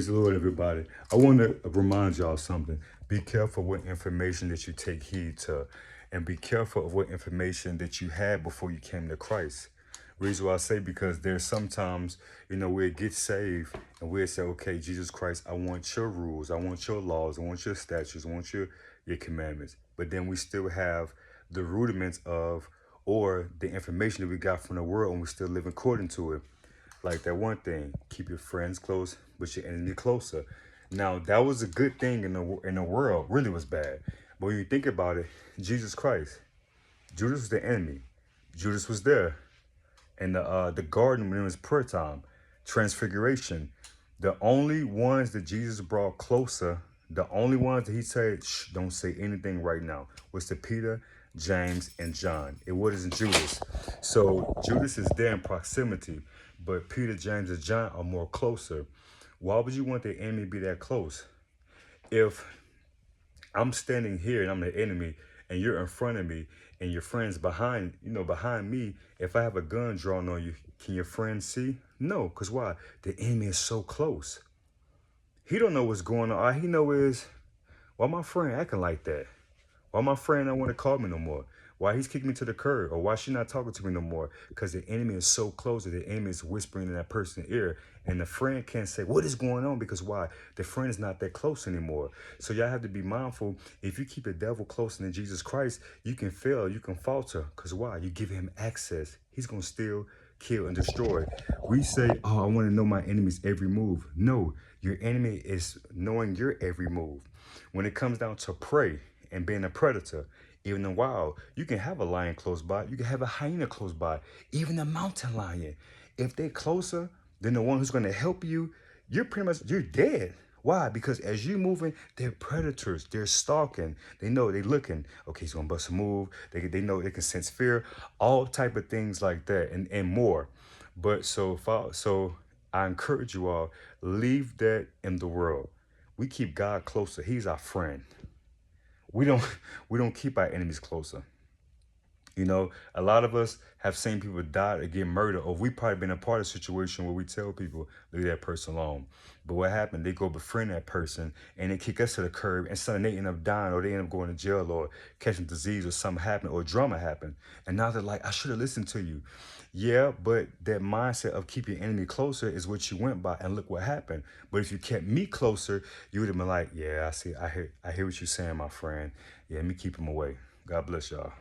Praise the Lord, everybody. I want to remind y'all something. Be careful what information that you take heed to, and be careful of what information that you had before you came to Christ. Reason why I say because there's sometimes, we get saved and we'll say, okay, Jesus Christ, I want your rules, I want your laws, I want your statutes, I want your commandments. But then we still have the rudiments of or the information that we got from the world and we still live according to it. Like that one thing, keep your friends close, but your enemy closer. Now that was a good thing in the world, really was bad. But when you think about it, Jesus Christ, Judas was the enemy. Judas was there in the garden when it was prayer time, transfiguration. The only ones that Jesus brought closer, the only ones that he said, shh, don't say anything right now, was to Peter, James, and John. It wasn't Judas. So Judas is there in proximity, but Peter, James, and John are more closer. Why would you want the enemy to be that close? If I'm standing here and I'm the enemy and you're in front of me and your friend's behind me, if I have a gun drawn on you, can your friend see? No, because why? The enemy is so close. He don't know what's going on. All he know is, why my friend acting like that? Why my friend don't want to call me no more? Why he's kicking me to the curb? Or why she not talking to me no more? Because the enemy is so close that the enemy is whispering in that person's ear. And the friend can't say, what is going on? Because why? The friend is not that close anymore. So y'all have to be mindful. If you keep the devil closer than Jesus Christ, you can fail, you can falter. Because why? You give him access. He's going to steal, kill, and destroy. We say, oh, I want to know my enemy's every move. No, your enemy is knowing your every move. When it comes down to prey and being a predator, even in the wild, you can have a lion close by, you can have a hyena close by, even a mountain lion. If they're closer than the one who's going to help you, you're dead. Why? Because as you moving, they're predators. They're stalking. They know they're looking. Okay, he's gonna bust a move. They know they can sense fear. All type of things like that and more. But so I encourage you all, leave that in the world. We keep God closer. He's our friend. We don't we don't keep our enemies closer. A lot of us have seen people die or get murdered, or we probably been a part of a situation where we tell people, leave that person alone. But what happened? They go befriend that person and they kick us to the curb, and suddenly they end up dying, or they end up going to jail, or catching disease, or something happened, or drama happened. And now they're like, I should have listened to you. Yeah, but that mindset of keep your enemy closer is what you went by, and look what happened. But if you kept me closer, you would have been like, yeah, I see, I hear what you're saying, my friend. Yeah, let me keep him away. God bless y'all.